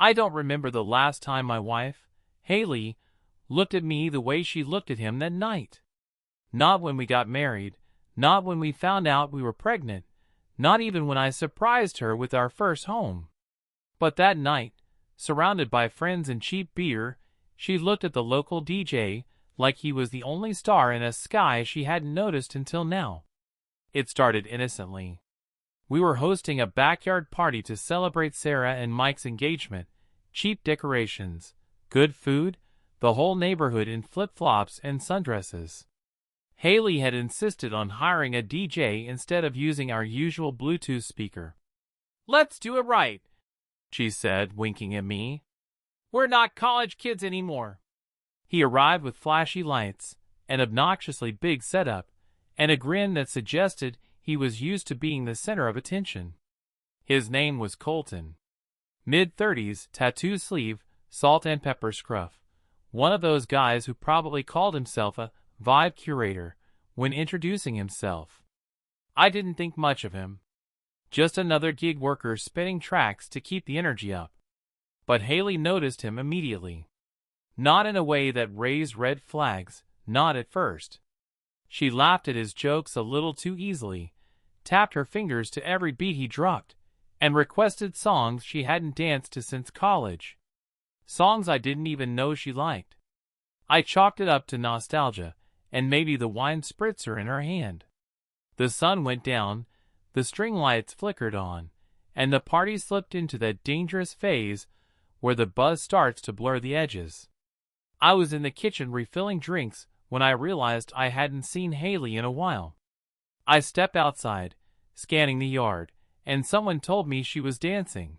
I don't remember the last time my wife, Haley, looked at me the way she looked at him that night. Not when we got married, not when we found out we were pregnant, not even when I surprised her with our first home. But that night, surrounded by friends and cheap beer, she looked at the local DJ like he was the only star in a sky she hadn't noticed until now. It started innocently. We were hosting a backyard party to celebrate Sarah and Mike's engagement. Cheap decorations, good food, the whole neighborhood in flip-flops and sundresses. Haley had insisted on hiring a DJ instead of using our usual Bluetooth speaker. "Let's do it right," she said, winking at me. "We're not college kids anymore." He arrived with flashy lights, an obnoxiously big setup, and a grin that suggested he was used to being the center of attention. His name was Colton. Mid-30s, tattoo sleeve, salt and pepper scruff. One of those guys who probably called himself a vibe curator when introducing himself. I didn't think much of him. Just another gig worker spinning tracks to keep the energy up. But Haley noticed him immediately. Not in a way that raised red flags, not at first. She laughed at his jokes a little too easily, tapped her fingers to every beat he dropped, and requested songs she hadn't danced to since college. Songs I didn't even know she liked. I chalked it up to nostalgia, and maybe the wine spritzer in her hand. The sun went down, the string lights flickered on, and the party slipped into that dangerous phase where the buzz starts to blur the edges. I was in the kitchen refilling drinks when I realized I hadn't seen Haley in a while. I stepped outside, scanning the yard, and someone told me she was dancing.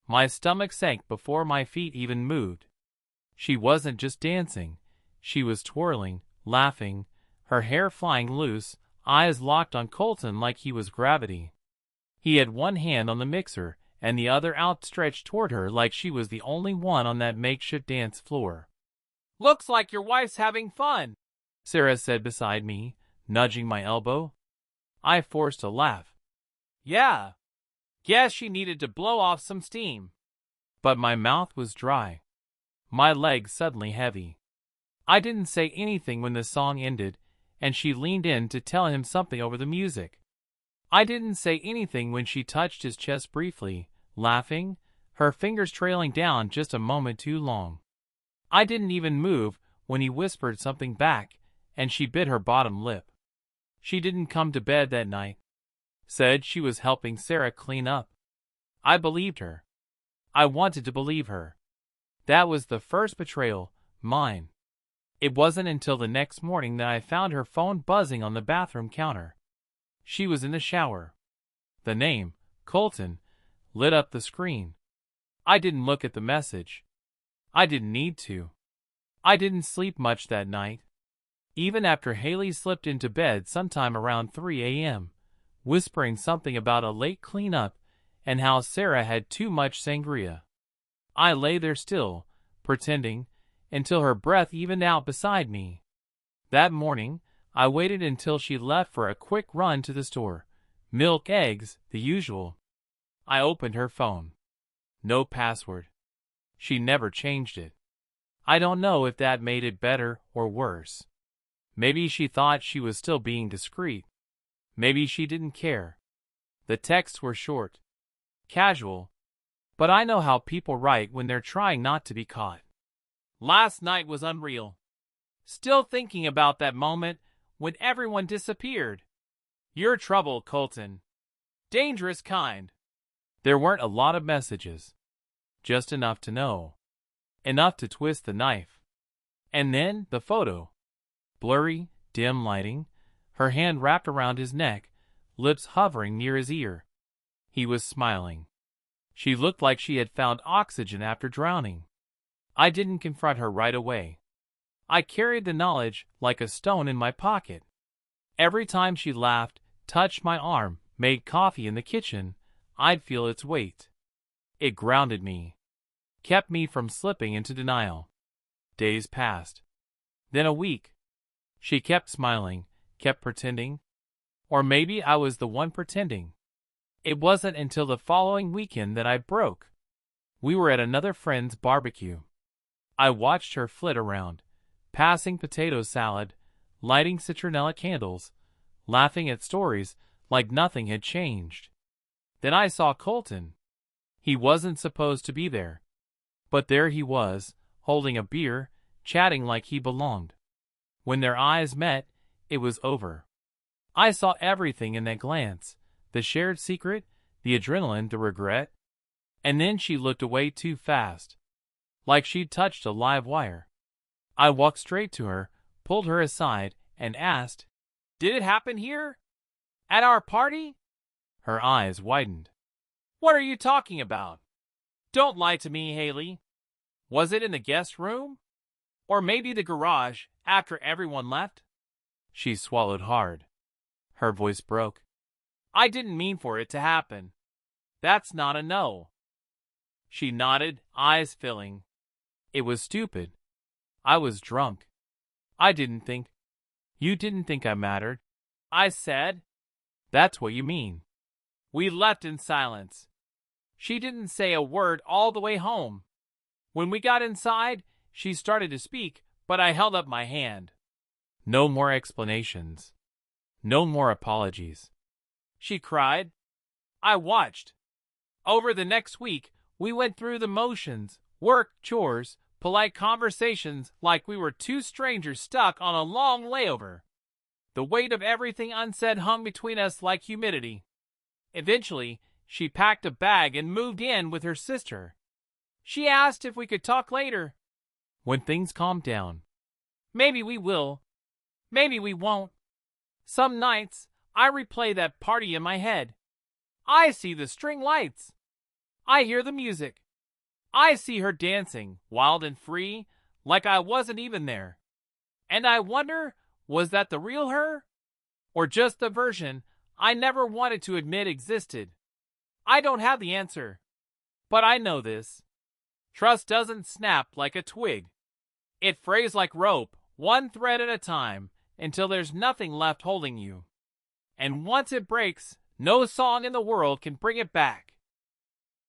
My stomach sank before my feet even moved. She wasn't just dancing. She was twirling, laughing, her hair flying loose, eyes locked on Colton like he was gravity. He had one hand on the mixer and the other outstretched toward her like she was the only one on that makeshift dance floor. "Looks like your wife's having fun," Sarah said beside me, nudging my elbow. I forced a laugh. "Yeah. Guess she needed to blow off some steam." But my mouth was dry. My legs suddenly heavy. I didn't say anything when the song ended, and she leaned in to tell him something over the music. I didn't say anything when she touched his chest briefly, laughing, her fingers trailing down just a moment too long. I didn't even move when he whispered something back, and she bit her bottom lip. She didn't come to bed that night. Said she was helping Sarah clean up. I believed her. I wanted to believe her. That was the first betrayal, mine. It wasn't until the next morning that I found her phone buzzing on the bathroom counter. She was in the shower. The name, Colton, lit up the screen. I didn't look at the message. I didn't need to. I didn't sleep much that night. Even after Haley slipped into bed sometime around 3 a.m., whispering something about a late cleanup and how Sarah had too much sangria. I lay there still, pretending, until her breath evened out beside me. That morning, I waited until she left for a quick run to the store. Milk, eggs, the usual. I opened her phone. No password. She never changed it. I don't know if that made it better or worse. Maybe she thought she was still being discreet. Maybe she didn't care. The texts were short, casual, but I know how people write when they're trying not to be caught. "Last night was unreal. Still thinking about that moment when everyone disappeared. Your trouble, Colton. Dangerous kind." There weren't a lot of messages. Just enough to know. Enough to twist the knife. And then the photo. Blurry, dim lighting, her hand wrapped around his neck, lips hovering near his ear. He was smiling. She looked like she had found oxygen after drowning. I didn't confront her right away. I carried the knowledge like a stone in my pocket. Every time she laughed, touched my arm, made coffee in the kitchen, I'd feel its weight. It grounded me. Kept me from slipping into denial. Days passed. Then a week. She kept smiling, kept pretending. Or maybe I was the one pretending. It wasn't until the following weekend that I broke. We were at another friend's barbecue. I watched her flit around, passing potato salad, lighting citronella candles, laughing at stories like nothing had changed. Then I saw Colton. He wasn't supposed to be there. But there he was, holding a beer, chatting like he belonged. When their eyes met, it was over. I saw everything in that glance, the shared secret, the adrenaline, the regret. And then she looked away too fast, like she'd touched a live wire. I walked straight to her, pulled her aside, and asked, "Did it happen here? At our party?" Her eyes widened. "What are you talking about? Don't lie to me, Haley. Was it in the guest room? Or maybe the garage after everyone left?" She swallowed hard. Her voice broke. "I didn't mean for it to happen. That's not a no." She nodded, eyes filling. "It was stupid. I was drunk. I didn't think. You didn't think I mattered." I said. "That's what you mean." We left in silence. She didn't say a word all the way home. When we got inside, she started to speak, but I held up my hand. "No more explanations. No more apologies," she cried. I watched. Over the next week, we went through the motions, work, chores, polite conversations like we were two strangers stuck on a long layover. The weight of everything unsaid hung between us like humidity. Eventually, she packed a bag and moved in with her sister. She asked if we could talk later. When things calm down. Maybe we will. Maybe we won't. Some nights, I replay that party in my head. I see the string lights. I hear the music. I see her dancing, wild and free, like I wasn't even there. And I wonder, was that the real her? Or just the version I never wanted to admit existed? I don't have the answer. But I know this. Trust doesn't snap like a twig. It frays like rope, one thread at a time, until there's nothing left holding you. And once it breaks, no song in the world can bring it back.